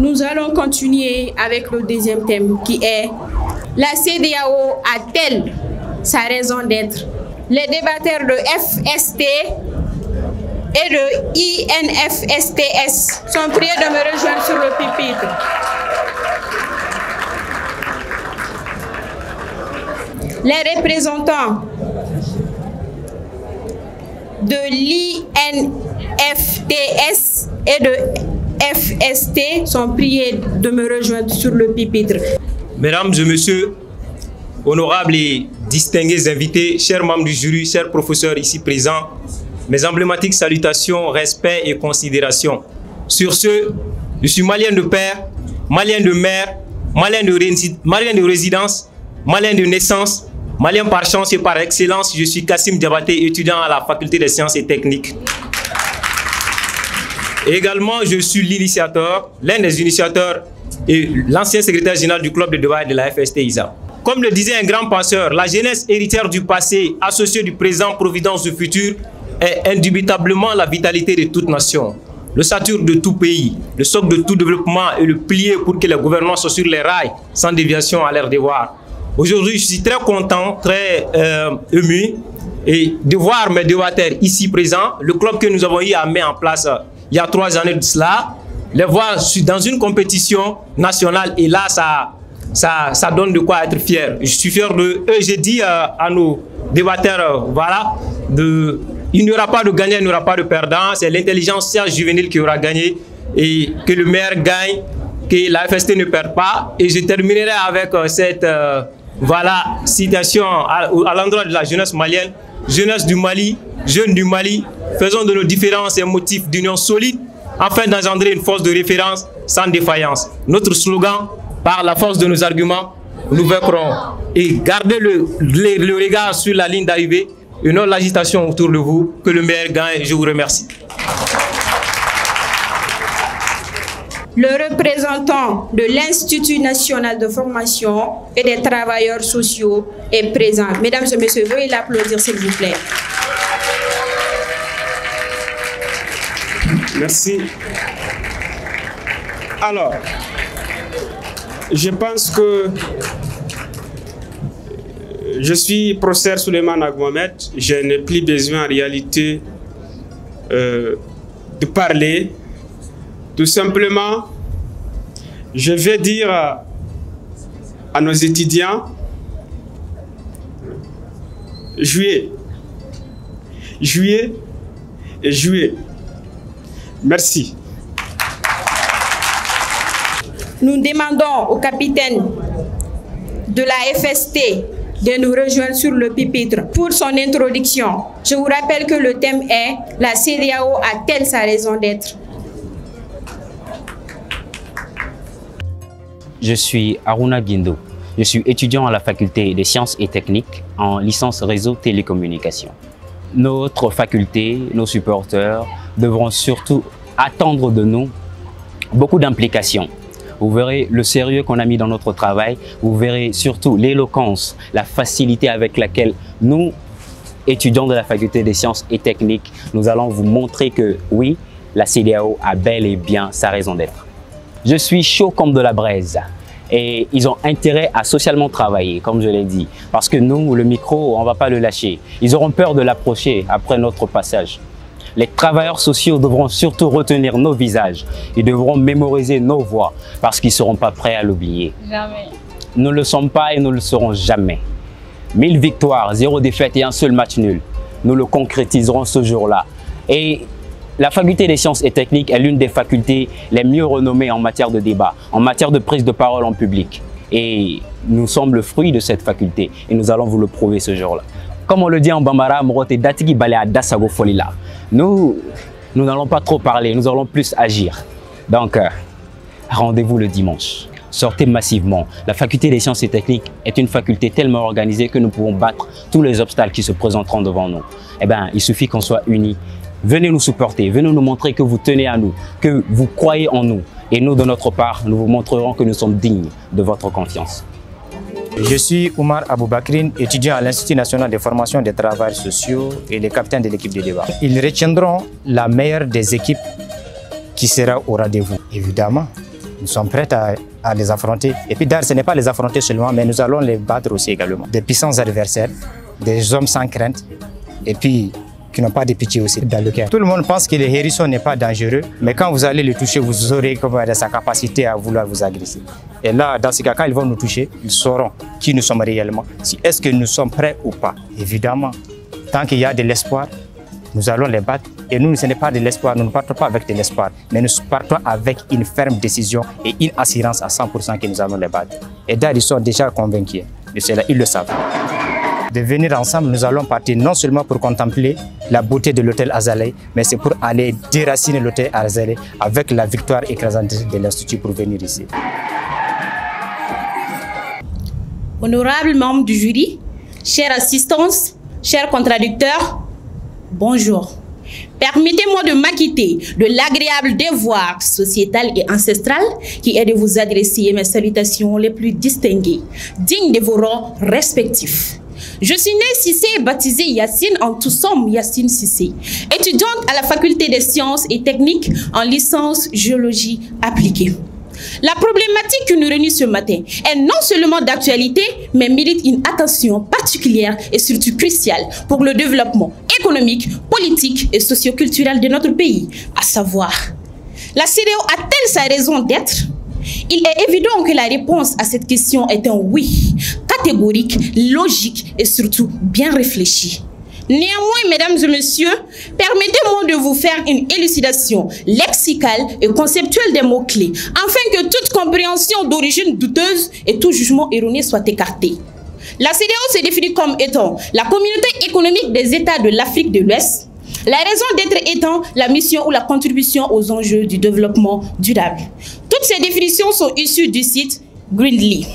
Nous allons continuer avec le deuxième thème qui est la CEDEAO a-t-elle sa raison d'être? Les débatteurs de FST et de INFSTS sont priés de me rejoindre sur le pupitre. Les représentants de l'INFTS et de FST sont priés de me rejoindre sur le pupitre. Mesdames et messieurs, honorables et distingués invités, chers membres du jury, chers professeurs ici présents, mes emblématiques salutations, respect et considération. Sur ce, je suis malien de père, malien de mère, malien de résidence, malien de naissance, malien par chance et par excellence. Je suis Kassim Diabaté, étudiant à la faculté des sciences et techniques. Et également, je suis l'initiateur, l'un des initiateurs et l'ancien secrétaire général du club de débat de la FST-ISA. Comme le disait un grand penseur, la jeunesse héritière du passé, associée du présent, providence du futur, est indubitablement la vitalité de toute nation, le sature de tout pays, le socle de tout développement et le pilier pour que les gouvernants soient sur les rails, sans déviation à leur devoir. Aujourd'hui, je suis très content, très ému et de voir mes débatteurs ici présents. Le club que nous avons eu à mettre en place il y a 3 années de cela, les voir dans une compétition nationale et là, ça donne de quoi être fier. Je suis fier de eux. J'ai dit à nos débatteurs, voilà, il n'y aura pas de gagnant, il n'y aura pas de perdant. C'est l'intelligence juvénile qui aura gagné et que le meilleur gagne, que la FST ne perd pas. Et je terminerai avec cette voilà, citation à l'endroit de la jeunesse malienne. Jeunesse du Mali, jeunes du Mali, faisons de nos différences un motif d'union solide afin d'engendrer une force de référence sans défaillance. Notre slogan, par la force de nos arguments, nous vaincrons. Et gardez le regard sur la ligne d'arrivée et non l'agitation autour de vous. Que le meilleur gagne. Je vous remercie. Le représentant de l'Institut national de formation et des travailleurs sociaux est présent. Mesdames et messieurs, veuillez l'applaudir s'il vous plaît. Merci. Alors, je pense que je suis professeur Souleymane Agmohamed. Je n'ai plus besoin en réalité de parler. Tout simplement, je vais dire à nos étudiants, juillet, juillet et juillet. Merci. Nous demandons au capitaine de la FST de nous rejoindre sur le pupitre pour son introduction. Je vous rappelle que le thème est « La CEDEAO a-t-elle sa raison d'être » ? Je suis Aruna Guindo. Je suis étudiant à la faculté des sciences et techniques en licence réseau télécommunications. Notre faculté, nos supporters devront surtout attendre de nous beaucoup d'implications. Vous verrez le sérieux qu'on a mis dans notre travail, vous verrez surtout l'éloquence, la facilité avec laquelle nous, étudiants de la faculté des sciences et techniques, nous allons vous montrer que oui, la CEDEAO a bel et bien sa raison d'être. Je suis chaud comme de la braise et ils ont intérêt à socialement travailler, comme je l'ai dit, parce que nous, le micro, on ne va pas le lâcher. Ils auront peur de l'approcher après notre passage. Les travailleurs sociaux devront surtout retenir nos visages. Ils devront mémoriser nos voix parce qu'ils ne seront pas prêts à l'oublier. Jamais. Nous ne le sommes pas et nous ne le serons jamais. 1000 victoires, 0 défaite et un seul match nul. Nous le concrétiserons ce jour-là. Et la faculté des sciences et techniques est l'une des facultés les mieux renommées en matière de débat, en matière de prise de parole en public. Et nous sommes le fruit de cette faculté et nous allons vous le prouver ce jour-là. Comme on le dit en Bambara, nous n'allons pas trop parler, nous allons plus agir. Donc, rendez-vous le dimanche. Sortez massivement. La faculté des sciences et techniques est une faculté tellement organisée que nous pouvons battre tous les obstacles qui se présenteront devant nous. Eh bien, il suffit qu'on soit unis. Venez nous supporter, venez nous montrer que vous tenez à nous, que vous croyez en nous. Et nous, de notre part, nous vous montrerons que nous sommes dignes de votre confiance. Je suis Oumar Aboubakrine, étudiant à l'Institut national de formation des travailleurs sociaux et le capitaine de l'équipe de débat. Ils retiendront la meilleure des équipes qui sera au rendez-vous. Évidemment, Nous sommes prêts à les affronter. Et puis d'ailleurs, ce n'est pas les affronter seulement, mais nous allons les battre aussi également. Des puissants adversaires, des hommes sans crainte, et puis qui n'ont pas de pitié aussi dans le cœur. Tout le monde pense que le hérisson n'est pas dangereux, mais quand vous allez le toucher, vous aurez sa capacité à vouloir vous agresser. Et là, dans ce cas, quand ils vont nous toucher, ils sauront qui nous sommes réellement. Est-ce que nous sommes prêts ou pas? Évidemment, tant qu'il y a de l'espoir, nous allons les battre. Et nous, ce n'est pas de l'espoir, nous ne partons pas avec de l'espoir, mais nous partons avec une ferme décision et une assurance à 100% que nous allons les battre. Et d'ailleurs, ils sont déjà convaincus de cela, ils le savent. De venir ensemble, nous allons partir non seulement pour contempler la beauté de l'hôtel Azalea, mais c'est pour aller déraciner l'hôtel Azalea avec la victoire écrasante de l'Institut pour venir ici. Honorables membres du jury, chère assistance, chers contradicteurs, bonjour. Permettez-moi de m'acquitter de l'agréable devoir sociétal et ancestral qui est de vous adresser mes salutations les plus distinguées, dignes de vos rangs respectifs. Je suis née Cissé, baptisée Yacine, en tout somme Yacine Cissé, étudiante à la faculté des sciences et techniques en licence géologie appliquée. La problématique qui nous réunit ce matin est non seulement d'actualité, mais mérite une attention particulière et surtout cruciale pour le développement économique, politique et socio-culturel de notre pays, à savoir, la CEDEAO a-t-elle sa raison d'être? Il est évident que la réponse à cette question est un oui, catégorique, logique et surtout bien réfléchi. Néanmoins, mesdames et messieurs, permettez-moi de vous faire une élucidation lexicale et conceptuelle des mots-clés, afin que toute compréhension d'origine douteuse et tout jugement erroné soit écarté. La CEDEAO se définit comme étant la communauté économique des États de l'Afrique de l'Ouest, la raison d'être étant la mission ou la contribution aux enjeux du développement durable. Toutes ces définitions sont issues du site Greenly.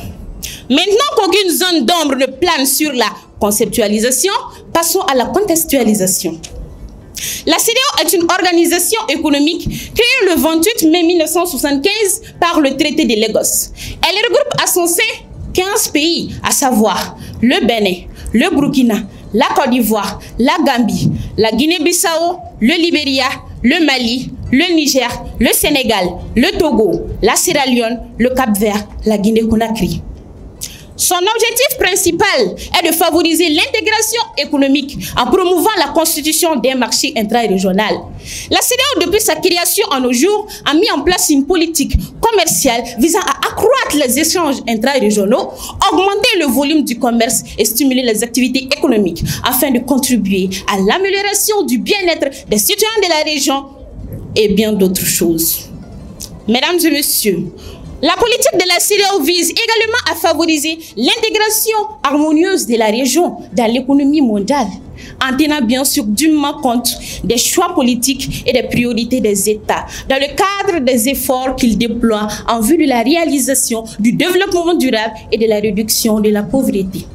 Maintenant qu'aucune zone d'ombre ne plane sur la conceptualisation, passons à la contextualisation. La CEDEAO est une organisation économique créée le 28 mai 1975 par le traité de Lagos. Elle regroupe à son sein 15 pays, à savoir le Bénin, le Burkina, la Côte d'Ivoire, la Gambie, la Guinée-Bissau, le Libéria, le Mali, le Niger, le Sénégal, le Togo, la Sierra Leone, le Cap-Vert, la Guinée-Conakry. Son objectif principal est de favoriser l'intégration économique en promouvant la constitution d'un marché intra-régional. La CEDEAO, depuis sa création en nos jours, a mis en place une politique commerciale visant à accroître les échanges intra-régionaux, augmenter le volume du commerce et stimuler les activités économiques afin de contribuer à l'amélioration du bien-être des citoyens de la région et bien d'autres choses. Mesdames et messieurs, la politique de la CEDEAO vise également à favoriser l'intégration harmonieuse de la région dans l'économie mondiale, en tenant bien sûr dûment compte des choix politiques et des priorités des États, dans le cadre des efforts qu'ils déploient en vue de la réalisation du développement durable et de la réduction de la pauvreté.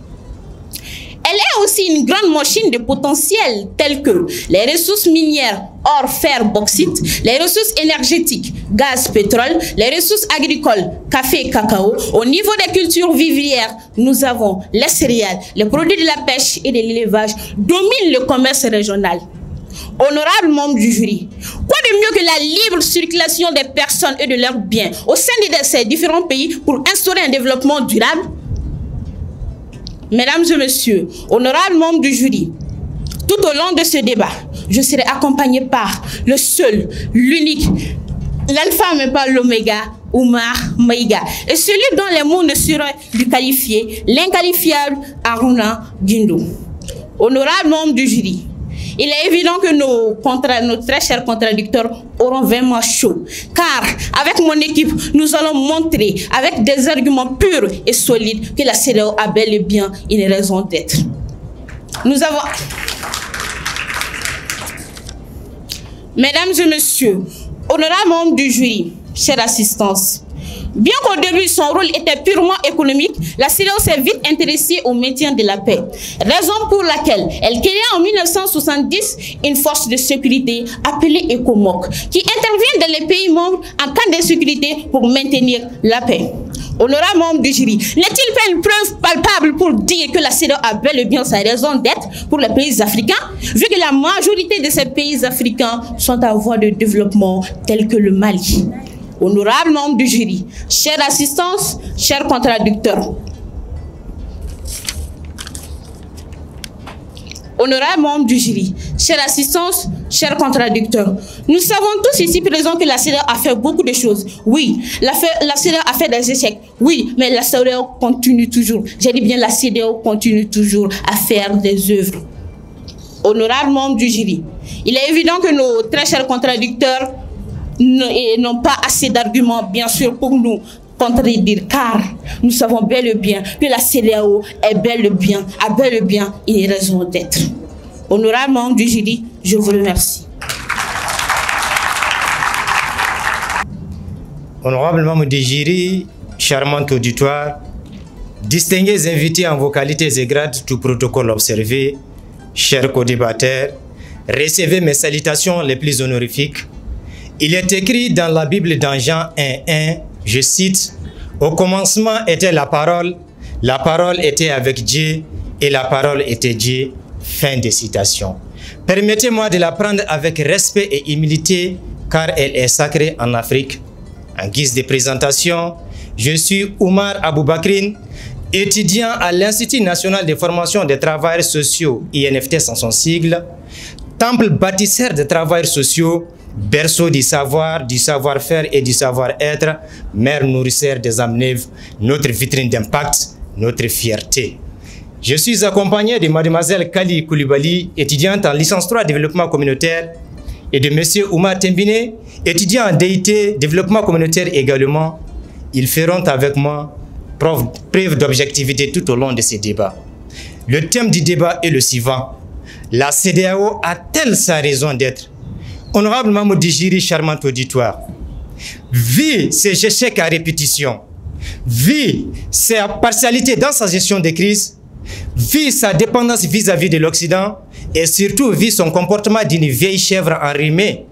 Elle est aussi une grande machine de potentiel telles que les ressources minières, or, fer, bauxite, les ressources énergétiques, gaz, pétrole, les ressources agricoles, café et cacao. Au niveau des cultures vivrières, nous avons les céréales, les produits de la pêche et de l'élevage dominent le commerce régional. Honorables membres du jury, quoi de mieux que la libre circulation des personnes et de leurs biens au sein de ces différents pays pour instaurer un développement durable? Mesdames et messieurs, honorables membres du jury, tout au long de ce débat, je serai accompagné par le seul, l'unique, l'alpha mais pas l'oméga, Oumar Maïga, et celui dont les mots ne seraient plus qualifiés, l'inqualifiable Aruna Guindo. Honorables membres du jury, il est évident que nos très chers contradicteurs auront vraiment chaud. Car avec mon équipe, nous allons montrer avec des arguments purs et solides que la CEDEAO a bel et bien une raison d'être. Nous avons... Mesdames et messieurs, honorables membres du jury, chère assistance, bien qu'au début son rôle était purement économique, la CEDEAO s'est vite intéressée au maintien de la paix. Raison pour laquelle elle créa en 1970 une force de sécurité appelée ECOMOG, qui intervient dans les pays membres en cas d'insécurité pour maintenir la paix. Honorables membres du jury, n'est-il pas une preuve palpable pour dire que la CEDEAO a bel et bien sa raison d'être pour les pays africains, vu que la majorité de ces pays africains sont en voie de développement tels que le Mali? honorables membres du jury, chère assistance, chers contradicteurs. Honorables membres du jury, chère assistance, chers contradicteurs, nous savons tous ici présents que la CEDEAO a fait beaucoup de choses. Oui, la CEDEAO a fait des échecs. Oui, mais la CEDEAO continue toujours. J'ai dit bien la CEDEAO continue toujours à faire des œuvres. Honorables membres du jury, il est évident que nos très chers contradicteurs n'ont pas assez d'arguments, bien sûr, pour nous contredire, car nous savons bel et bien que la CEDEAO est bel et bien, a bel et bien une raison d'être. Honorables membres du jury, je vous remercie. Honorables membres du jury, charmant auditoire, distingués invités en vos qualités et grades, tout protocole observé, chers co-débatteurs, recevez mes salutations les plus honorifiques. Il est écrit dans la Bible dans Jean 1:1, je cite, « Au commencement était la parole était avec Dieu et la parole était Dieu. » Fin de citation. Permettez-moi de la prendre avec respect et humilité car elle est sacrée en Afrique. En guise de présentation, je suis Oumar Aboubakrine, étudiant à l'Institut national de formation des travailleurs sociaux, INFT sans son sigle, temple bâtisseur des travailleurs sociaux, berceau du savoir-faire et du savoir-être, mère nourricière des âmes neuves, notre vitrine d'impact, notre fierté. Je suis accompagné de mademoiselle Kali Koulibaly, étudiante en licence 3 développement communautaire, et de monsieur Oumar Tembine, étudiant en DIT développement communautaire également. Ils feront avec moi preuve d'objectivité tout au long de ces débats. Le thème du débat est le suivant. La CEDEAO a-t-elle sa raison d'être? Honorable membre du jury, charmant auditoire, vu ses échecs à répétition, vu sa partialité dans sa gestion des crises, vu sa dépendance vis-à-vis de l'Occident et surtout vu son comportement d'une vieille chèvre enrhumée,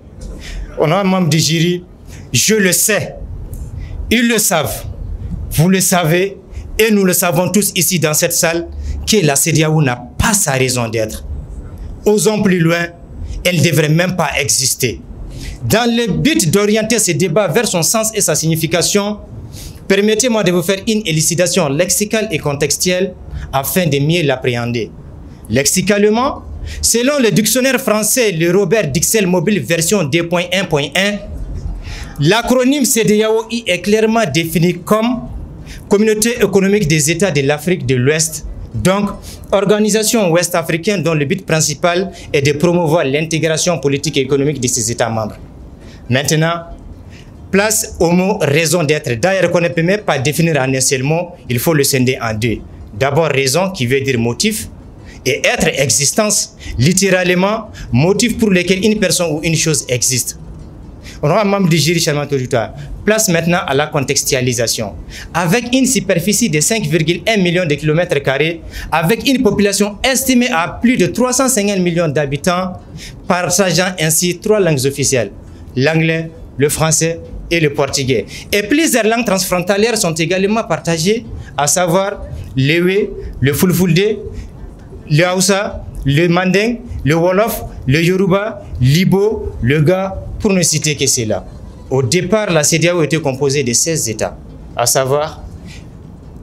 honorable membre du jury, je le sais, ils le savent, vous le savez et nous le savons tous ici dans cette salle que la CEDEAO n'a pas sa raison d'être. Osons plus loin, elle ne devrait même pas exister. Dans le but d'orienter ce débat vers son sens et sa signification, permettez-moi de vous faire une élucidation lexicale et contextuelle afin de mieux l'appréhender. Lexicalement, selon le dictionnaire français, le Robert Dixel Mobile version 2.1.1, l'acronyme CEDEAO est clairement défini comme Communauté économique des États de l'Afrique de l'Ouest, donc organisation ouest-africaine dont le but principal est de promouvoir l'intégration politique et économique de ses États membres. Maintenant, place au mot raison d'être. D'ailleurs, qu'on ne peut même pas définir en un seul mot, il faut le scinder en deux. D'abord, raison qui veut dire motif, et être, existence, littéralement, motif pour lequel une personne ou une chose existe. Honorable membre du jury, charmant auditoire, place maintenant à la contextualisation. Avec une superficie de 5,1 millions de kilomètres carrés, avec une population estimée à plus de 350 millions d'habitants, partageant ainsi 3 langues officielles, l'anglais, le français et le portugais. Et plusieurs langues transfrontalières sont également partagées, à savoir l'Ewe, le Fulfulde, le Hausa, le Manding, le Wolof, le Yoruba, l'Ibo, le Ga, pour ne citer que cela. Au départ, la CEDEAO était composée de 16 États, à savoir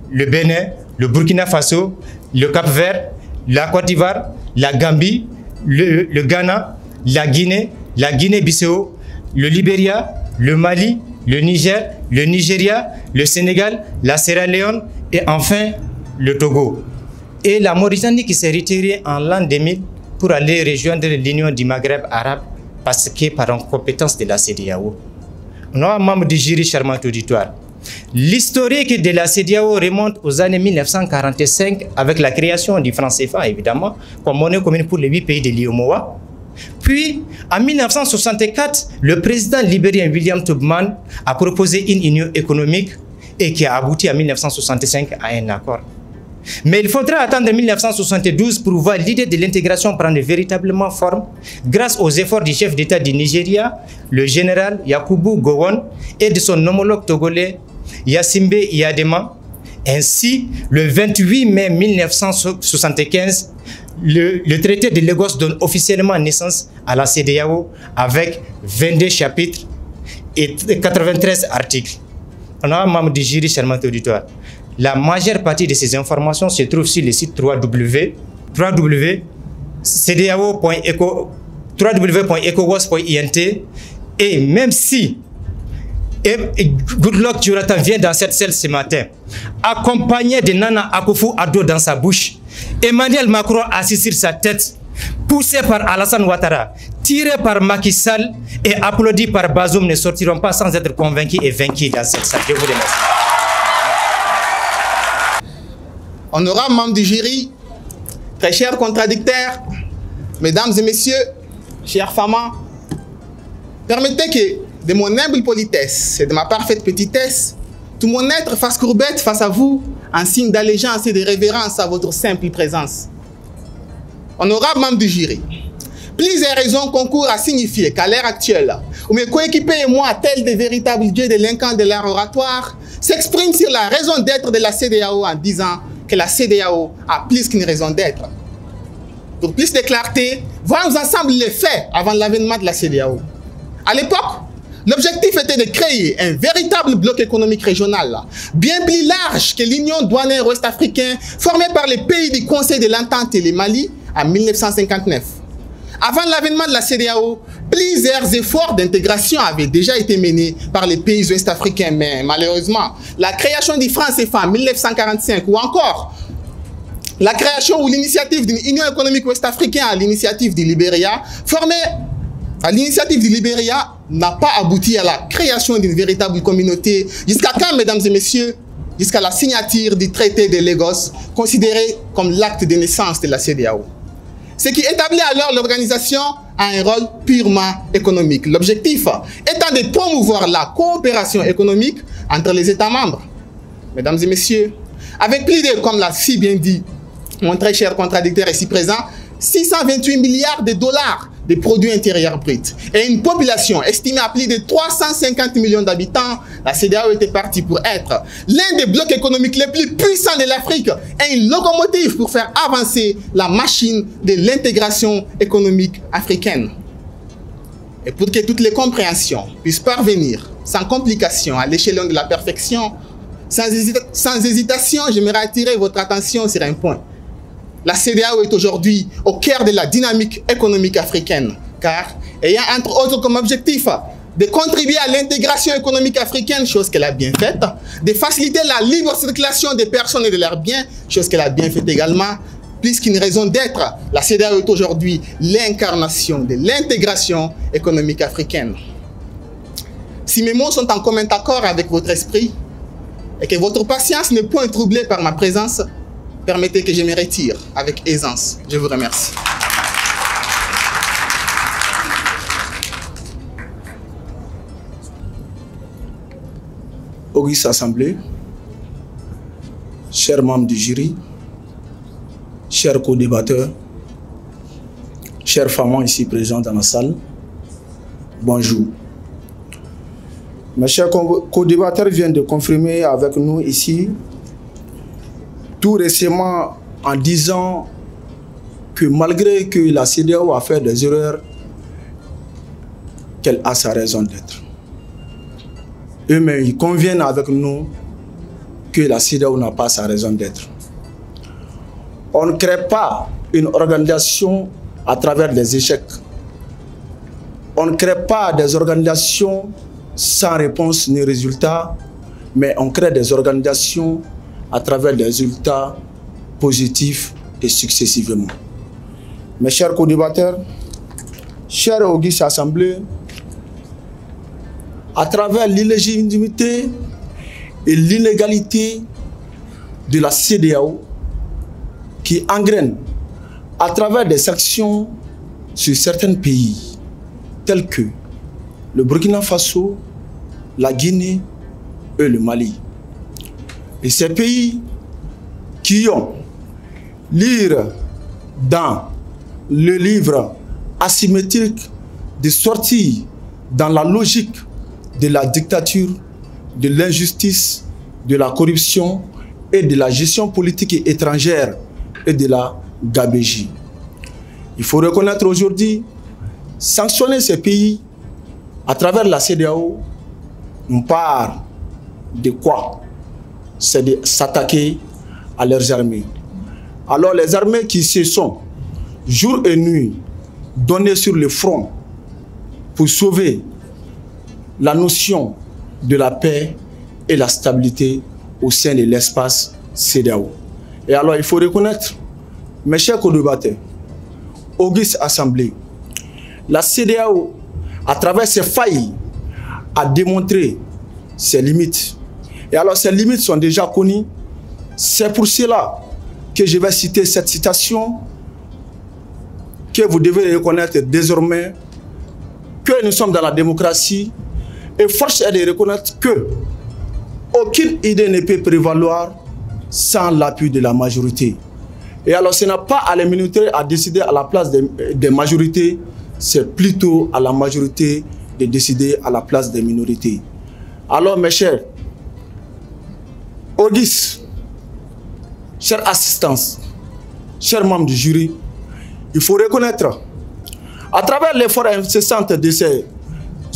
le Bénin, le Burkina Faso, le Cap-Vert, la Côte d'Ivoire, la Gambie, le Ghana, la Guinée-Bissau, le Libéria, le Mali, le Niger, le Nigeria, le Sénégal, la Sierra Leone et enfin le Togo. Et la Mauritanie qui s'est retirée en l'an 2000 pour aller rejoindre l'Union du Maghreb arabe parce que par incompétence de la CEDEAO. Nous sommes membres du jury, charmant auditoire. L'historique de la CEDEAO remonte aux années 1945 avec la création du franc CFA, évidemment, comme monnaie commune pour les 8 pays de l'UEMOA. Puis, en 1964, le président libérien William Tubman a proposé une union économique et qui a abouti en 1965 à un accord. Mais il faudra attendre 1972 pour voir l'idée de l'intégration prendre véritablement forme grâce aux efforts du chef d'État du Nigeria, le général Yakubu Gowon, et de son homologue togolais Yassimbe Iyadema. Ainsi, le 28 mai 1975, le traité de Lagos donne officiellement naissance à la CEDEAO avec 22 chapitres et 93 articles. On a un membre du jury, chers auditeurs. La majeure partie de ces informations se trouve sur le site www.ecowas.int. Et même si Goodluck Jonathan vient dans cette salle ce matin, accompagné de Nana Akufo-Addo dans sa bouche, Emmanuel Macron assis sur sa tête, poussé par Alassane Ouattara, tiré par Macky Sall et applaudi par Bazoum, ne sortiront pas sans être convaincus et vaincus dans cette salle. Je vous remercie. Honorables membres du jury, très chers contradicteurs, mesdames et messieurs, chers femmes, permettez que, de mon humble politesse et de ma parfaite petitesse, tout mon être fasse courbette face à vous, en signe d'allégeance et de révérence à votre simple présence. Honorables membres du jury, plusieurs raisons concourent à signifier qu'à l'ère actuelle, où mes coéquipiers et moi, tels des véritables dieux délinquants de l'art oratoire, s'expriment sur la raison d'être de la CEDEAO en disant que la CEDEAO a plus qu'une raison d'être. Pour plus de clarté, voyons ensemble les faits avant l'avènement de la CEDEAO. À l'époque, l'objectif était de créer un véritable bloc économique régional, bien plus large que l'Union douanière ouest-africaine formée par les pays du Conseil de l'Entente et le Mali en 1959. Avant l'avènement de la CEDEAO, plusieurs efforts d'intégration avaient déjà été menés par les pays ouest-africains, mais malheureusement, la création du franc CFA en 1945 ou encore la création ou l'initiative d'une Union économique ouest-africaine à l'initiative du Libéria, n'a pas abouti à la création d'une véritable communauté. Jusqu'à quand, mesdames et messieurs? Jusqu'à la signature du traité de Lagos, considéré comme l'acte de naissance de la CEDEAO. Ce qui établit alors l'organisation a un rôle purement économique. L'objectif étant de promouvoir la coopération économique entre les États membres. Mesdames et messieurs, avec plus de, comme l'a si bien dit mon très cher contradicteur ici présent, 628 milliards de dollars de produits intérieurs bruts et une population estimée à plus de 350 millions d'habitants, la CEDEAO était partie pour être l'un des blocs économiques les plus puissants de l'Afrique et une locomotive pour faire avancer la machine de l'intégration économique africaine. Et pour que toutes les compréhensions puissent parvenir sans complication à l'échelon de la perfection, sans hésitation, j'aimerais attirer votre attention sur un point. La CEDEAO est aujourd'hui au cœur de la dynamique économique africaine, car ayant entre autres comme objectif de contribuer à l'intégration économique africaine, chose qu'elle a bien faite, de faciliter la libre circulation des personnes et de leurs biens, chose qu'elle a bien faite également, puisqu'une raison d'être, la CEDEAO est aujourd'hui l'incarnation de l'intégration économique africaine. Si mes mots sont en commun accord avec votre esprit et que votre patience n'est point troublée par ma présence, permettez que je me retire avec aisance. Je vous remercie. Auguste Assemblée, chers membres du jury, chers co-débatteurs, chers femmes ici présentes dans la salle, bonjour. Mes chers co-débatteurs viennent de confirmer avec nous ici tout récemment en disant que malgré que la CEDEAO a fait des erreurs, qu'elle a sa raison d'être. Eux-mêmes, ils conviennent avec nous que la CEDEAO n'a pas sa raison d'être. On ne crée pas une organisation à travers des échecs. On ne crée pas des organisations sans réponse ni résultat, mais on crée des organisations à travers des résultats positifs et successivement. Mes chers co-débatteurs, chers Auguste Assemblée, à travers l'illégitimité et l'inégalité de la CEDEAO qui engraine à travers des sanctions sur certains pays tels que le Burkina Faso, la Guinée et le Mali. Et ces pays qui ont lire dans le livre asymétrique de sortir dans la logique de la dictature, de l'injustice, de la corruption et de la gestion politique étrangère et de la gabégie. Il faut reconnaître aujourd'hui, sanctionner ces pays à travers la CEDEAO on part de quoi? C'est de s'attaquer à leurs armées. Alors les armées qui se sont jour et nuit données sur le front pour sauver la notion de la paix et la stabilité au sein de l'espace CEDEAO. Et alors il faut reconnaître, mes chers co-débatteurs, auguste assemblée, la CEDEAO, à travers ses failles, a démontré ses limites. Et alors ces limites sont déjà connues. C'est pour cela que je vais citer cette citation que vous devez reconnaître désormais que nous sommes dans la démocratie et force est de reconnaître que aucune idée ne peut prévaloir sans l'appui de la majorité. Et alors ce n'est pas à la minorité à décider à la place des majorités, c'est plutôt à la majorité de décider à la place des minorités. Alors mes chers, auguste, chers assistants, chers membres du jury, il faut reconnaître, à travers l'effort incessant de ces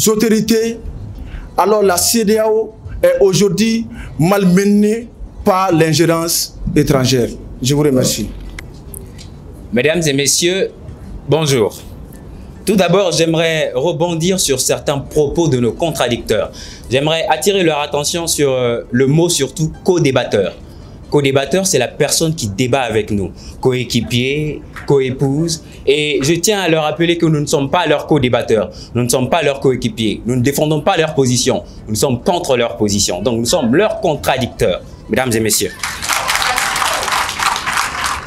autorités, alors la CEDEAO est aujourd'hui malmenée par l'ingérence étrangère. Je vous remercie. Mesdames et messieurs, bonjour. Tout d'abord, j'aimerais rebondir sur certains propos de nos contradicteurs. J'aimerais attirer leur attention sur le mot surtout co-débatteur. Co-débatteur, c'est la personne qui débat avec nous. Coéquipier, co-épouse. Et je tiens à leur rappeler que nous ne sommes pas leurs co-débatteurs. Nous ne sommes pas leurs coéquipiers. Nous ne défendons pas leur position. Nous sommes contre leur position. Donc nous sommes leurs contradicteurs, mesdames et messieurs.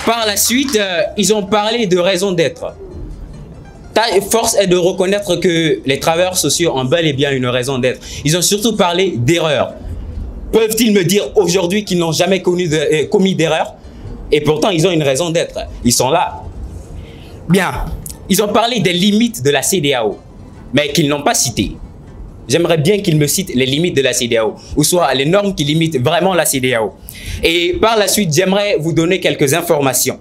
Par la suite, ils ont parlé de raison d'être. Force est de reconnaître que les travailleurs sociaux ont bel et bien une raison d'être. Ils ont surtout parlé d'erreurs. Peuvent-ils me dire aujourd'hui qu'ils n'ont jamais commis d'erreur? Et pourtant, ils ont une raison d'être. Ils sont là. Bien. Ils ont parlé des limites de la CEDEAO, mais qu'ils n'ont pas citées. J'aimerais bien qu'ils me citent les limites de la CEDEAO, ou soit les normes qui limitent vraiment la CEDEAO. Et par la suite, j'aimerais vous donner quelques informations.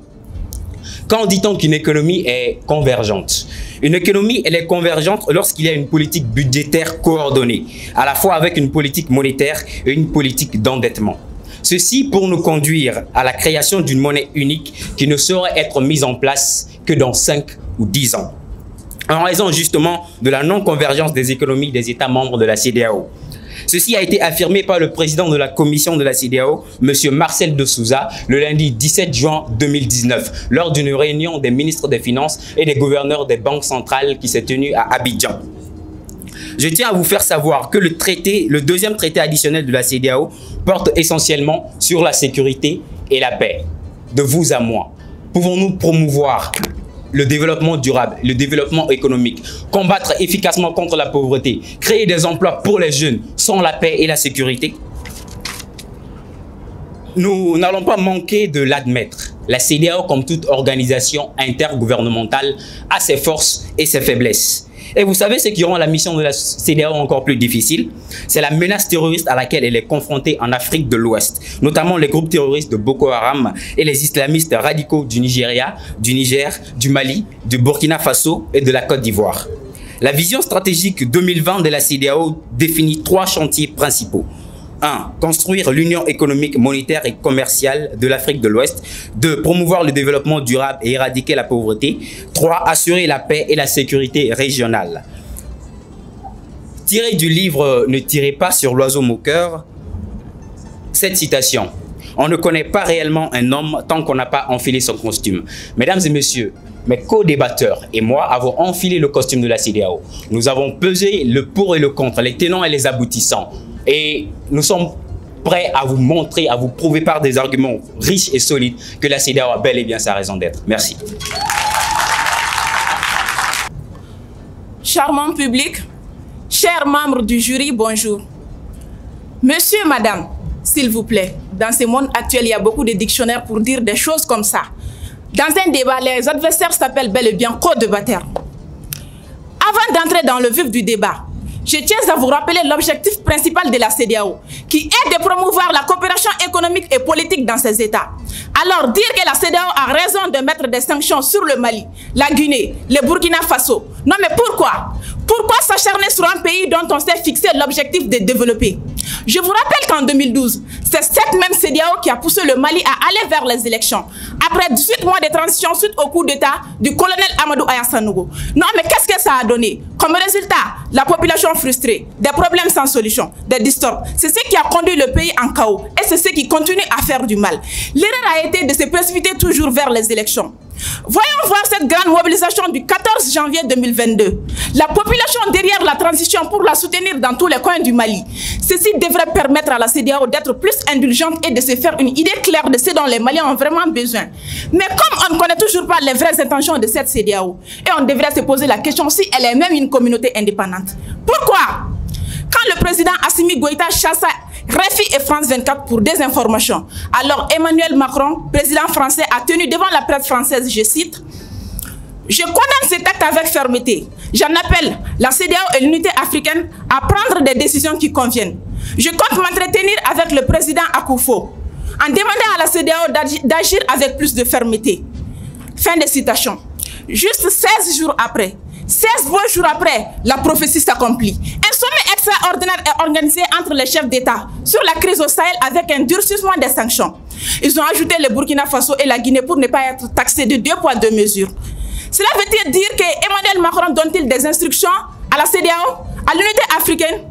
Quand dit-on qu'une économie est convergente? Une économie, elle est convergente lorsqu'il y a une politique budgétaire coordonnée, à la fois avec une politique monétaire et une politique d'endettement. Ceci pour nous conduire à la création d'une monnaie unique qui ne saurait être mise en place que dans 5 ou 10 ans. En raison justement de la non-convergence des économies des États membres de la CEDEAO. Ceci a été affirmé par le président de la commission de la CEDEAO, M. Marcel de Souza, le lundi 17 juin 2019, lors d'une réunion des ministres des Finances et des gouverneurs des banques centrales qui s'est tenue à Abidjan. Je tiens à vous faire savoir que le deuxième traité additionnel de la CEDEAO porte essentiellement sur la sécurité et la paix. De vous à moi, pouvons-nous promouvoir le développement durable, le développement économique, combattre efficacement contre la pauvreté, créer des emplois pour les jeunes sans la paix et la sécurité? Nous n'allons pas manquer de l'admettre. La CEDEAO, comme toute organisation intergouvernementale, a ses forces et ses faiblesses. Et vous savez ce qui rend la mission de la CEDEAO encore plus difficile? C'est la menace terroriste à laquelle elle est confrontée en Afrique de l'Ouest, notamment les groupes terroristes de Boko Haram et les islamistes radicaux du Nigeria, du Niger, du Mali, du Burkina Faso et de la Côte d'Ivoire. La vision stratégique 2020 de la CEDEAO définit 3 chantiers principaux. 1. Construire l'union économique, monétaire et commerciale de l'Afrique de l'Ouest. 2. Promouvoir le développement durable et éradiquer la pauvreté. 3. Assurer la paix et la sécurité régionale. Tiré du livre « Ne tirez pas sur l'oiseau moqueur », cette citation. On ne connaît pas réellement un homme tant qu'on n'a pas enfilé son costume. Mesdames et messieurs, mes co-débatteurs et moi avons enfilé le costume de la CEDEAO. Nous avons pesé le pour et le contre, les tenants et les aboutissants. Et nous sommes prêts à vous montrer, à vous prouver par des arguments riches et solides que la CEDEAO a bel et bien sa raison d'être. Merci. Charmant public, chers membres du jury, bonjour. Monsieur, madame, s'il vous plaît, dans ce monde actuel, il y a beaucoup de dictionnaires pour dire des choses comme ça. Dans un débat, les adversaires s'appellent bel et bien co-débatteurs. Avant d'entrer dans le vif du débat, je tiens à vous rappeler l'objectif principal de la CEDEAO, qui est de promouvoir la coopération économique et politique dans ces États. Alors, dire que la CEDEAO a raison de mettre des sanctions sur le Mali, la Guinée, le Burkina Faso. Non, mais pourquoi? Pourquoi s'acharner sur un pays dont on s'est fixé l'objectif de développer? Je vous rappelle qu'en 2012, c'est cette même CEDEAO qui a poussé le Mali à aller vers les élections. Après 18 mois de transition suite au coup d'État du colonel Amadou Aya Sanogo. Non, mais qu'est-ce que ça a donné? Comme résultat, la population frustrée, des problèmes sans solution, des distorsions. C'est ce qui a conduit le pays en chaos et c'est ce qui continue à faire du mal. L'erreur a été de se précipiter toujours vers les élections. Voyons voir cette grande mobilisation du 14 janvier 2022. La population derrière la transition pour la soutenir dans tous les coins du Mali. Ceci devrait permettre à la CEDEAO d'être plus indulgente et de se faire une idée claire de ce dont les Maliens ont vraiment besoin. Mais comme on ne connaît toujours pas les vraies intentions de cette CEDEAO, et on devrait se poser la question si elle est même une communauté indépendante. Pourquoi? Quand le président Assimi Goïta chassa RFI et France 24 pour désinformation, alors Emmanuel Macron, président français, a tenu devant la presse française, je cite, « Je condamne cet acte avec fermeté. J'en appelle la CEDEAO et l'unité africaine à prendre des décisions qui conviennent. Je compte m'entretenir avec le président Akufo en demandant à la CEDEAO d'agir avec plus de fermeté. » Fin de citation. Juste 16 jours après, 16 beaux jours après, la prophétie s'accomplit. Un sommet extraordinaire est organisé entre les chefs d'État sur la crise au Sahel avec un durcissement des sanctions. Ils ont ajouté le Burkina Faso et la Guinée pour ne pas être taxés de 2 poids 2 mesures. Cela veut-il dire qu'Emmanuel Macron donne-t-il des instructions à la CEDEAO, à l'unité africaine?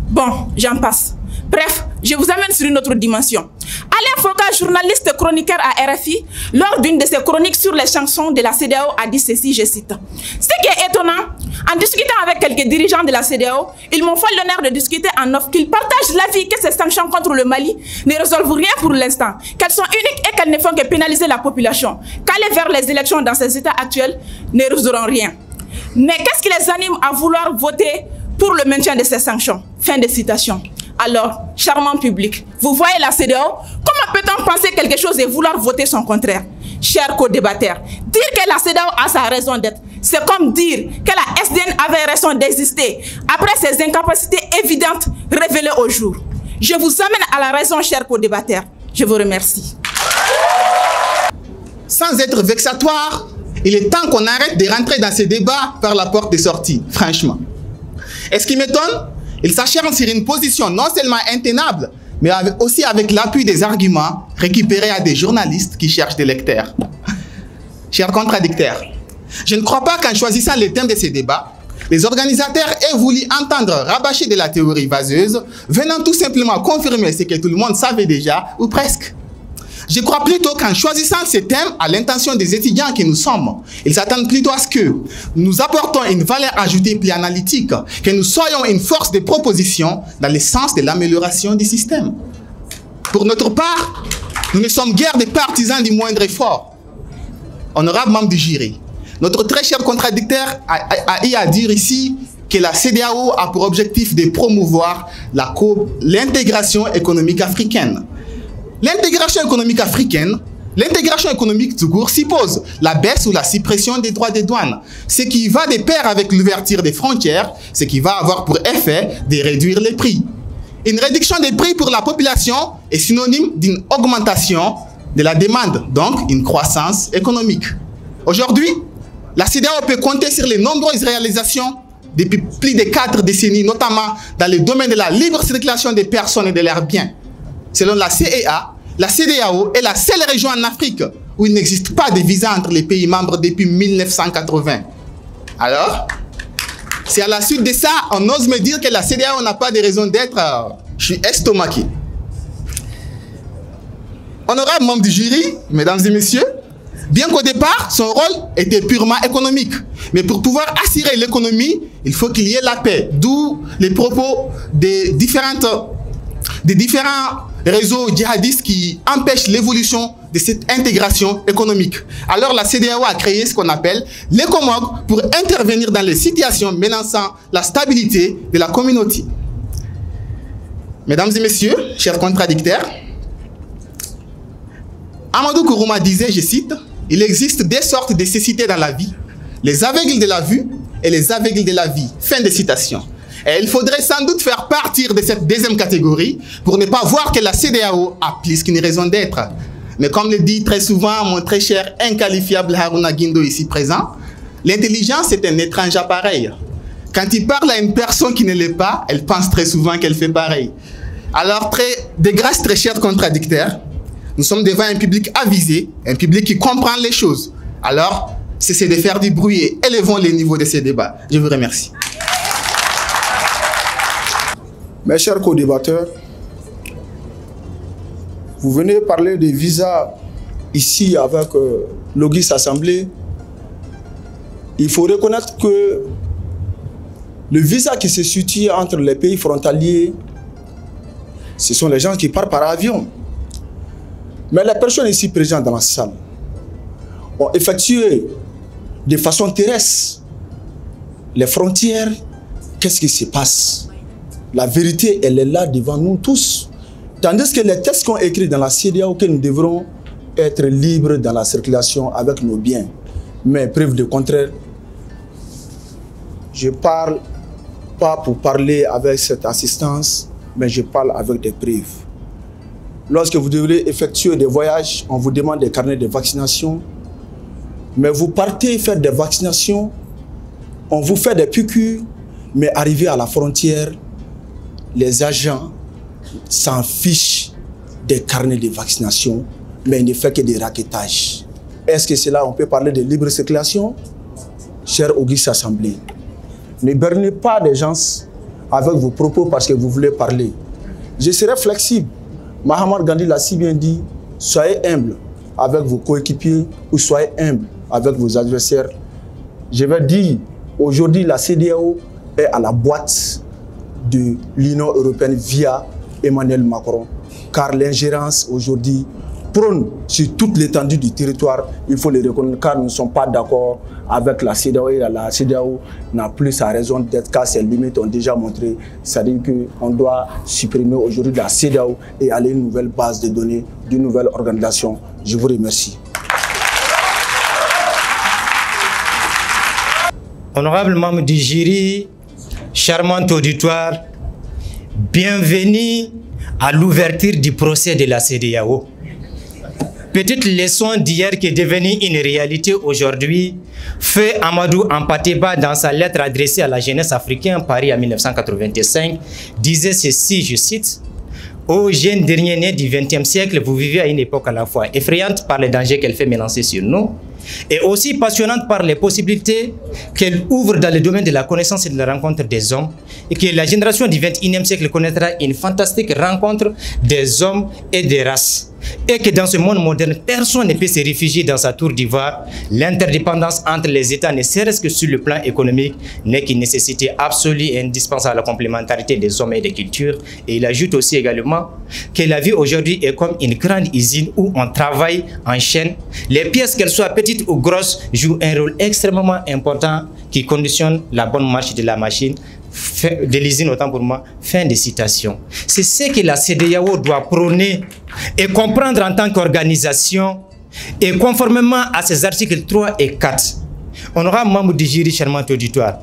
Bon, j'en passe. Bref, je vous amène sur une autre dimension. Alain Foka, journaliste chroniqueur à RFI, lors d'une de ses chroniques sur les sanctions de la CEDEAO, a dit ceci, je cite. Ce qui est étonnant, en discutant avec quelques dirigeants de la CEDEAO, ils m'ont fait l'honneur de discuter en offre qu'ils partagent l'avis que ces sanctions contre le Mali ne résolvent rien pour l'instant, qu'elles sont uniques et qu'elles ne font que pénaliser la population, qu'aller vers les élections dans ces états actuels ne résoudront rien. Mais qu'est-ce qui les anime à vouloir voter pour le maintien de ces sanctions? Fin de citation. Alors, charmant public, vous voyez la CEDEAO? Comment peut-on penser quelque chose et vouloir voter son contraire? Chers co-débatteurs, dire que la CEDEAO a sa raison d'être, c'est comme dire que la SDN avait raison d'exister après ses incapacités évidentes révélées au jour. Je vous amène à la raison, chers co-débatteurs. Je vous remercie. Sans être vexatoire, il est temps qu'on arrête de rentrer dans ces débats par la porte de sortie, franchement. Et ce qui m'étonne, il s'acharne sur une position non seulement intenable, mais aussi avec l'appui des arguments récupérés à des journalistes qui cherchent des lecteurs. Chers contradicteurs, je ne crois pas qu'en choisissant les thèmes de ces débats, les organisateurs aient voulu entendre rabâcher de la théorie vaseuse, venant tout simplement confirmer ce que tout le monde savait déjà, ou presque. Je crois plutôt qu'en choisissant ces thèmes à l'intention des étudiants que nous sommes, ils s'attendent plutôt à ce que nous apportons une valeur ajoutée plus analytique, que nous soyons une force de proposition dans le sens de l'amélioration du système. Pour notre part, nous ne sommes guère des partisans du moindre effort. Honorable membre du jury, notre très cher contradicteur a eu à dire ici que la CEDEAO a pour objectif de promouvoir l'intégration économique africaine. L'intégration économique africaine, l'intégration économique tout court suppose la baisse ou la suppression des droits de douane, ce qui va de pair avec l'ouverture des frontières, ce qui va avoir pour effet de réduire les prix. Une réduction des prix pour la population est synonyme d'une augmentation de la demande, donc une croissance économique. Aujourd'hui, la CEDEAO peut compter sur les nombreuses réalisations depuis plus de 4 décennies, notamment dans le domaine de la libre circulation des personnes et de leurs biens. Selon la CEA, la CEDEAO est la seule région en Afrique où il n'existe pas de visa entre les pays membres depuis 1980. Alors, si à la suite de ça, on ose me dire que la CEDEAO n'a pas de raison d'être, je suis estomaqué. Honorable membre du jury, mesdames et messieurs, bien qu'au départ, son rôle était purement économique. Mais pour pouvoir assurer l'économie, il faut qu'il y ait la paix. D'où les propos des différents réseaux djihadistes qui empêchent l'évolution de cette intégration économique. Alors la CEDEAO a créé ce qu'on appelle l'ECOMOG pour intervenir dans les situations menaçant la stabilité de la communauté. Mesdames et messieurs, chers contradicteurs, Amadou Kourouma disait, je cite, « Il existe deux sortes de cécités dans la vie, les aveugles de la vue et les aveugles de la vie. » Fin de citation. Et il faudrait sans doute faire partir de cette deuxième catégorie pour ne pas voir que la CEDEAO a plus qu'une raison d'être. Mais comme le dit très souvent mon très cher inqualifiable Haruna Guindo ici présent, l'intelligence est un étrange appareil. Quand il parle à une personne qui ne l'est pas, elle pense très souvent qu'elle fait pareil. Alors, de grâce, très chers contradicteurs, nous sommes devant un public avisé, un public qui comprend les choses. Alors, cessez de faire du bruit et élevons les niveaux de ces débats. Je vous remercie. Mes chers co-débatteurs, vous venez parler des visas ici avec l'Ogis Assemblée. Il faut reconnaître que le visa qui se situe entre les pays frontaliers, ce sont les gens qui partent par avion. Mais les personnes ici présentes dans la salle ont effectué de façon terrestre les frontières. Qu'est-ce qui se passe? La vérité, elle est là devant nous tous. Tandis que les textes qu'on écrit dans la CEDEAO, que nous devrons être libres dans la circulation avec nos biens. Mais preuve de contraire, je parle pas pour parler avec cette assistance, mais je parle avec des preuves. Lorsque vous devrez effectuer des voyages, on vous demande des carnets de vaccination, mais vous partez faire des vaccinations, on vous fait des piqûres, mais arrivé à la frontière, les agents s'en fichent des carnets de vaccination, mais il ne fait que des raquettages. Est-ce que c'est là on peut parler de libre circulation? Cher Auguste Assemblée, ne bernez pas des gens avec vos propos parce que vous voulez parler. Je serai flexible. Mahatma Gandhi l'a si bien dit, soyez humble avec vos coéquipiers ou soyez humble avec vos adversaires. Je vais dire, aujourd'hui la CEDEAO est à la boîte de l'Union européenne via Emmanuel Macron, car l'ingérence aujourd'hui prône sur toute l'étendue du territoire. Il faut le reconnaître, car nous ne sommes pas d'accord avec la CEDEAO. Et la CEDEAO n'a plus sa raison d'être, car ses limites ont déjà montré. C'est-à-dire qu'on doit supprimer aujourd'hui la CEDEAO et aller à une nouvelle base de données d'une nouvelle organisation. Je vous remercie. Honorable membre du jury, charmant auditoire, bienvenue à l'ouverture du procès de la CEDEAO. Petite leçon d'hier qui est devenue une réalité aujourd'hui, Feu Amadou Ampateba, dans sa lettre adressée à la jeunesse africaine, Paris en 1985, disait ceci, je cite: « Ô jeunes derniers nés du XXe siècle, vous vivez à une époque à la fois effrayante par les dangers qu'elle fait menacer sur nous, et aussi passionnante par les possibilités qu'elle ouvre dans le domaine de la connaissance et de la rencontre des hommes, et que la génération du XXIe siècle connaîtra une fantastique rencontre des hommes et des races. Et que dans ce monde moderne, personne ne peut se réfugier dans sa tour d'ivoire. L'interdépendance entre les États, ne serait-ce que sur le plan économique, n'est qu'une nécessité absolue et indispensable à la complémentarité des hommes et des cultures. » Et il ajoute aussi également que la vie aujourd'hui est comme une grande usine où on travaille en chaîne. Les pièces, qu'elles soient petites ou grosses, jouent un rôle extrêmement important qui conditionne la bonne marche de la machine, de l'usine, autant pour moi. Fin de citation. C'est ce que la CEDEAO doit prôner et comprendre en tant qu'organisation, et conformément à ses articles 3 et 4. Honorable membre du jury, charmant auditoire,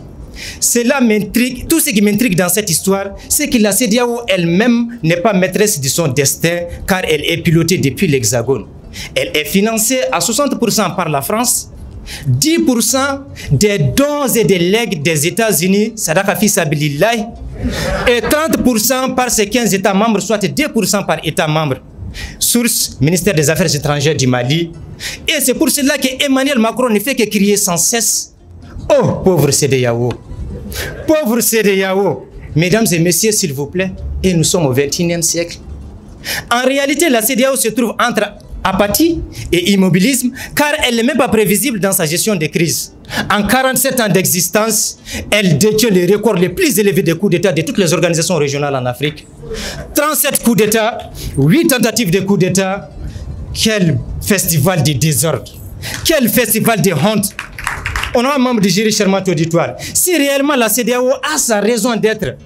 cela m'intrigue. Tout ce qui m'intrigue dans cette histoire, c'est que la CEDEAO elle-même n'est pas maîtresse de son destin, car elle est pilotée depuis l'Hexagone. Elle est financée à 60% par la France, 10% des dons et des legs des États-Unis, Sadaka Fi Sabilillah, et 30% par ses 15 États membres, soit 2% par État membre. Source, ministère des Affaires étrangères du Mali. Et c'est pour cela que Emmanuel Macron ne fait que crier sans cesse: oh, pauvre CEDEAO! Pauvre CEDEAO! Mesdames et messieurs, s'il vous plaît, et nous sommes au XXIe siècle. En réalité, la CEDEAO se trouve entre apathie et immobilisme, car elle n'est même pas prévisible dans sa gestion des crises. En 47 ans d'existence, elle détient les records les plus élevés des coups d'État de toutes les organisations régionales en Afrique. 37 coups d'État, 8 tentatives de coups d'État. Quel festival de désordre! Quel festival de honte! On a un membre du jury, charmant auditoire. Si réellement la CEDEAO a sa raison d'être,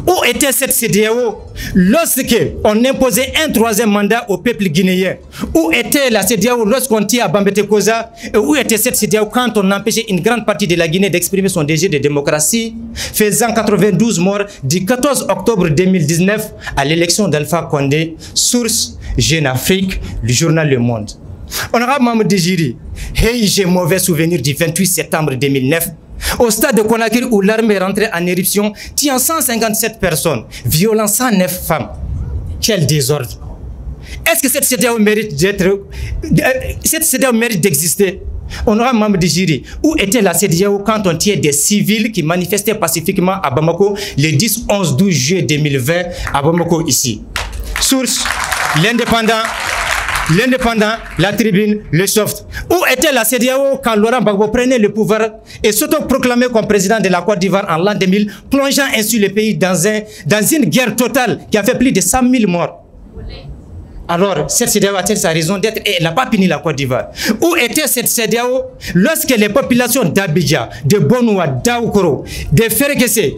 Où était cette CEDEAO lorsqu'on imposait un troisième mandat au peuple guinéen? Où était la CEDEAO lorsqu'on tient à Bambete Koza? Et où était cette CEDEAO quand on empêchait une grande partie de la Guinée d'exprimer son désir de démocratie, faisant 92 morts du 14 octobre 2019 à l'élection d'Alpha Condé? Source Jeune Afrique, le journal Le Monde. Honorable Mamadou Djiri, hey, j'ai mauvais souvenir du 28 septembre 2009. Au stade de Conakry où l'armée est rentrée en éruption, tuant 157 personnes, violant 109 femmes. Quel désordre! Est-ce que cette CEDEAO mérite d'exister? Honorable Mamadou Djiri, où était la CEDEAO quand on tuait des civils qui manifestaient pacifiquement à Bamako le 10, 11, 12 juillet 2020 à Bamako ici? Source, l'Indépendant, la Tribune, le Soft. Où était la CEDEAO quand Laurent Gbagbo prenait le pouvoir et s'auto-proclamait comme président de la Côte d'Ivoire en l'an 2000, plongeant ainsi le pays dans une guerre totale qui a fait plus de 100 000 morts? Alors, cette CEDEAO a-t-elle sa raison d'être et elle n'a pas puni la Côte d'Ivoire? Où était cette CEDEAO lorsque les populations d'Abidjan, de Bonoua, d'Aoukoro, de Ferguessé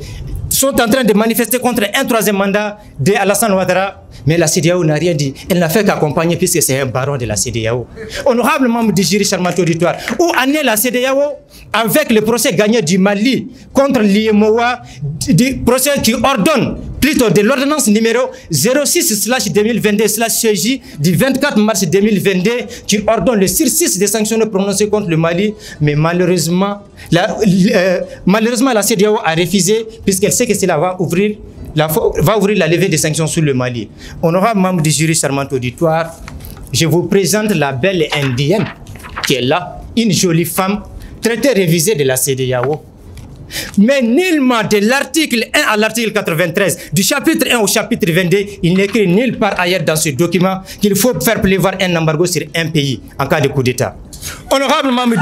sont en train de manifester contre un troisième mandat d'Alassane Ouattara? Mais la CEDEAO n'a rien dit. Elle n'a fait qu'accompagner puisque c'est un baron de la CEDEAO. Honorable membre du jury charmant auditoire, où en est la CEDEAO avec le procès gagné du Mali contre l'IMOA, du procès qui ordonne, plutôt de l'ordonnance numéro 06/2022/CJ du 24 mars 2022 qui ordonne le sursis des sanctions prononcées contre le Mali. Mais malheureusement, la CEDEAO a refusé puisqu'elle sait que cela va ouvrir la levée des sanctions sur le Mali. Honorable membre du jury charmant auditoire, je vous présente la belle indienne qui est là, une jolie femme, traité révisé de la CEDEAO. Mais nullement de l'article 1 à l'article 93, du chapitre 1 au chapitre 22, il n'écrit nulle part ailleurs dans ce document qu'il faut faire prévoir un embargo sur un pays en cas de coup d'État. Honorable membre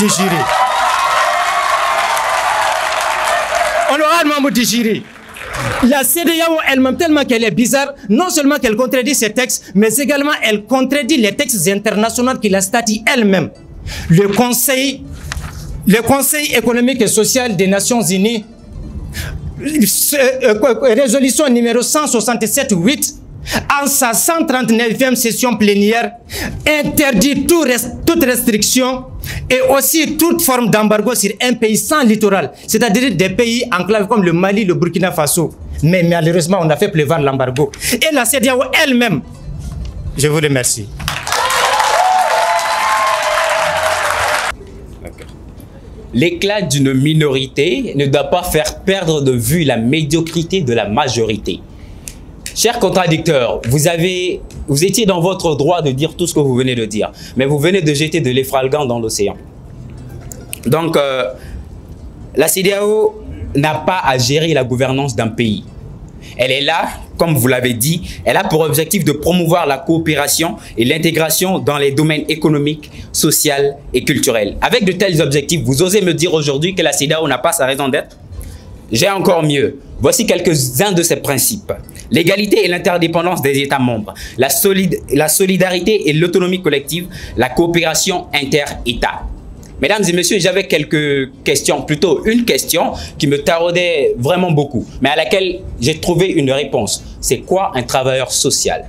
du jury, la CEDEAO elle-même, tellement qu'elle est bizarre, non seulement qu'elle contredit ses textes, mais également elle contredit les textes internationaux qu'il a statué elle-même. Le Conseil économique et social des Nations Unies, résolution numéro 167-8, en sa 139e session plénière, interdit toute restriction et aussi toute forme d'embargo sur un pays sans littoral, c'est-à-dire des pays enclavés comme le Mali, le Burkina Faso. Mais malheureusement, on a fait pleuvoir l'embargo. Et la CEDEAO elle-même, je vous remercie. L'éclat d'une minorité ne doit pas faire perdre de vue la médiocrité de la majorité. Chers contradicteurs, vous étiez dans votre droit de dire tout ce que vous venez de dire, mais vous venez de jeter de l'effralgan dans l'océan. Donc, la CEDEAO n'a pas à gérer la gouvernance d'un pays. Elle est là, comme vous l'avez dit, elle a pour objectif de promouvoir la coopération et l'intégration dans les domaines économiques, sociaux et culturels. Avec de tels objectifs, vous osez me dire aujourd'hui que la CEDEAO n'a pas sa raison d'être? J'ai encore mieux. Voici quelques-uns de ces principes. L'égalité et l'interdépendance des États membres, la solidarité et l'autonomie collective, la coopération inter-États. Mesdames et messieurs, j'avais quelques questions, plutôt une question qui me taraudait vraiment beaucoup, mais à laquelle j'ai trouvé une réponse. C'est quoi un travailleur social?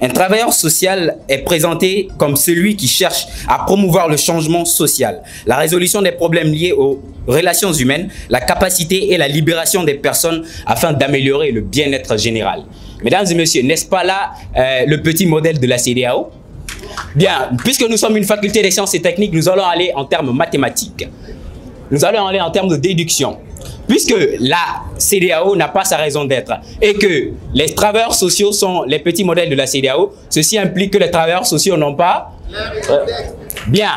Un travailleur social est présenté comme celui qui cherche à promouvoir le changement social, la résolution des problèmes liés aux relations humaines, la capacité et la libération des personnes afin d'améliorer le bien-être général. Mesdames et messieurs, n'est-ce pas là le petit modèle de la CEDEAO? Bien, puisque nous sommes une faculté des sciences et techniques, nous allons aller en termes mathématiques. Nous allons aller en termes de déduction. Puisque la CEDEAO n'a pas sa raison d'être et que les travailleurs sociaux sont les petits modèles de la CEDEAO, ceci implique que les travailleurs sociaux n'ont pas... Bien.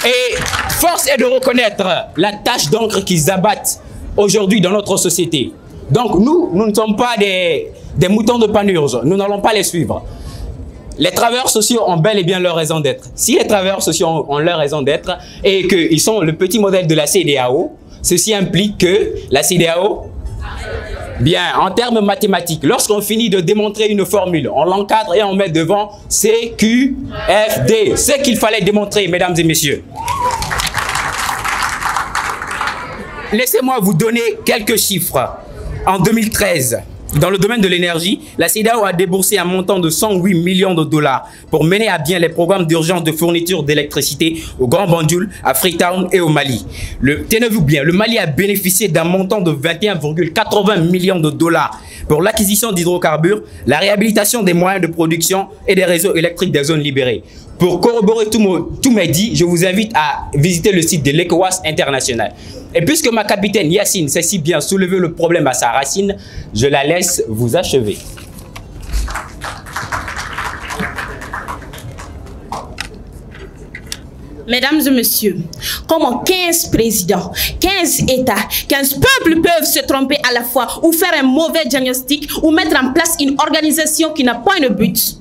Et force est de reconnaître la tâche d'encre qu'ils abattent aujourd'hui dans notre société. Donc nous ne sommes pas des moutons de Panurge, nous n'allons pas les suivre. Les travailleurs sociaux ont bel et bien leur raison d'être. Si les travailleurs sociaux ont leur raison d'être et qu'ils sont le petit modèle de la CEDEAO, ceci implique que la CEDEAO, bien, en termes mathématiques, lorsqu'on finit de démontrer une formule, on l'encadre et on met devant CQFD. Ce qu'il fallait démontrer, mesdames et messieurs. Laissez-moi vous donner quelques chiffres. En 2013, dans le domaine de l'énergie, la CEDEAO a déboursé un montant de 108 millions de dollars pour mener à bien les programmes d'urgence de fourniture d'électricité au Grand Banjul, à Freetown et au Mali. Tenez-vous bien, le Mali a bénéficié d'un montant de 21,80 millions de dollars pour l'acquisition d'hydrocarbures, la réhabilitation des moyens de production et des réseaux électriques des zones libérées. Pour corroborer tous mes dits, je vous invite à visiter le site de l'ECOWAS International. Et puisque ma capitaine Yacine sait si bien soulever le problème à sa racine, je la laisse vous achever. Mesdames et messieurs, comment 15 présidents, 15 États, 15 peuples peuvent se tromper à la fois ou faire un mauvais diagnostic ou mettre en place une organisation qui n'a point de but?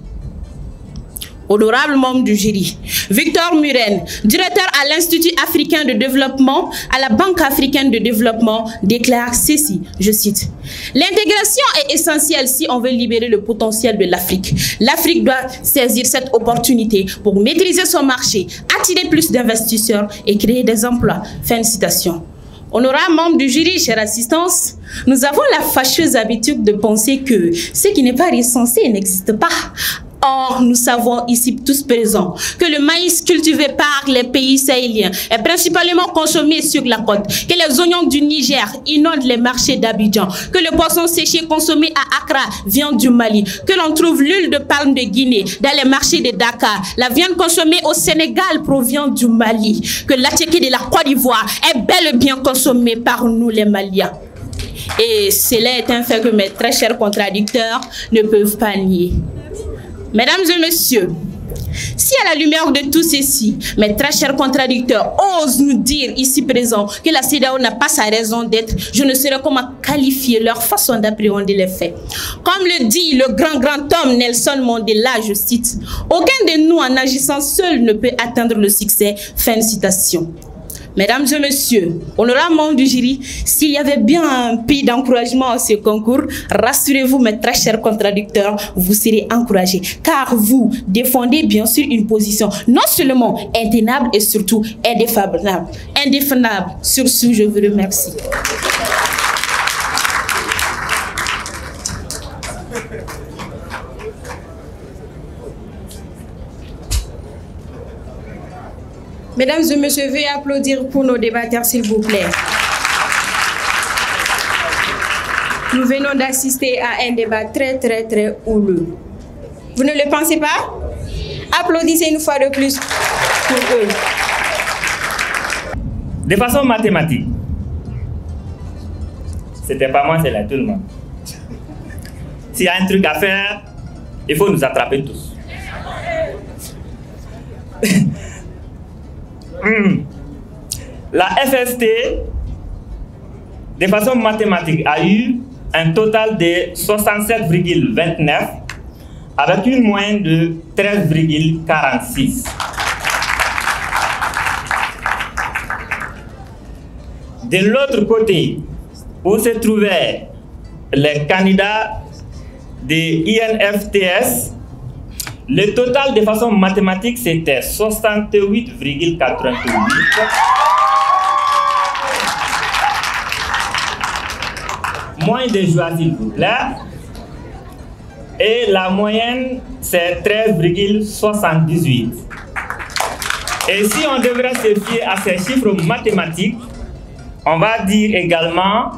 Honorable membre du jury, Victor Muren, directeur à l'Institut africain de développement, à la Banque africaine de développement, déclare ceci, je cite, « L'intégration est essentielle si on veut libérer le potentiel de l'Afrique. L'Afrique doit saisir cette opportunité pour maîtriser son marché, attirer plus d'investisseurs et créer des emplois. » Fin de citation. Honorable membre du jury, chère assistance, nous avons la fâcheuse habitude de penser que ce qui n'est pas recensé n'existe pas. Or, nous savons ici tous présents que le maïs cultivé par les pays sahéliens est principalement consommé sur la côte, que les oignons du Niger inondent les marchés d'Abidjan, que le poisson séché consommé à Accra vient du Mali, que l'on trouve l'huile de palme de Guinée dans les marchés de Dakar, la viande consommée au Sénégal provient du Mali, que l'attiéké de la Côte d'Ivoire est bel et bien consommé par nous les Maliens. Et cela est un fait que mes très chers contradicteurs ne peuvent pas nier. Mesdames et messieurs, si à la lumière de tout ceci, mes très chers contradicteurs osent nous dire ici présents que la CEDEAO n'a pas sa raison d'être, je ne saurais comment qualifier leur façon d'appréhender les faits. Comme le dit le grand homme Nelson Mandela, je cite, « Aucun de nous en agissant seul ne peut atteindre le succès. » Fin de citation. Mesdames et messieurs, honorables membres du jury, s'il y avait bien un pays d'encouragement à ce concours, rassurez-vous mes très chers contradicteurs, vous serez encouragés car vous défendez bien sûr une position non seulement intenable et surtout indéfendable. Sur ce, je vous remercie. Mesdames et messieurs, veuillez applaudir pour nos débatteurs, s'il vous plaît. Nous venons d'assister à un débat très houleux. Vous ne le pensez pas? Applaudissez une fois de plus pour eux. De façon mathématique, c'était pas moi, c'est là tout le monde. S'il y a un truc à faire, il faut nous attraper tous. La FST, de façon mathématique, a eu un total de 67,29 avec une moyenne de 13,46. De l'autre côté, où se trouvaient les candidats de INFTS, le total de façon mathématique, c'était 68,88. Moins de joie, s'il vous plaît. Et la moyenne, c'est 13,78. Et si on devrait se fier à ces chiffres mathématiques, on va dire également,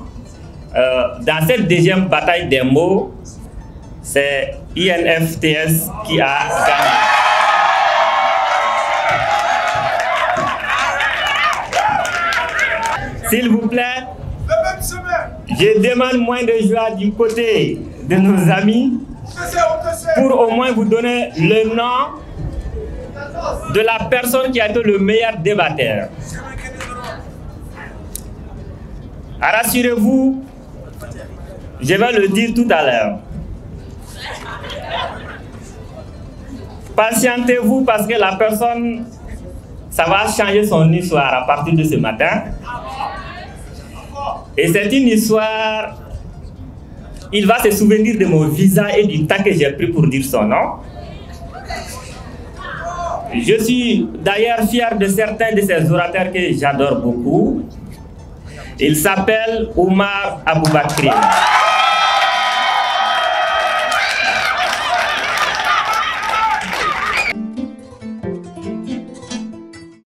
dans cette deuxième bataille des mots, c'est INFTS qui a gagné. S'il vous plaît, je demande moins de joie du côté de nos amis pour au moins vous donner le nom de la personne qui a été le meilleur débatteur. Rassurez-vous, je vais le dire tout à l'heure. Patientez-vous parce que la personne, ça va changer son histoire à partir de ce matin. Et c'est une histoire, il va se souvenir de mon visa et du temps que j'ai pris pour dire son nom. Je suis d'ailleurs fier de certains de ces orateurs que j'adore beaucoup. Il s'appelle Oumar Aboubakri.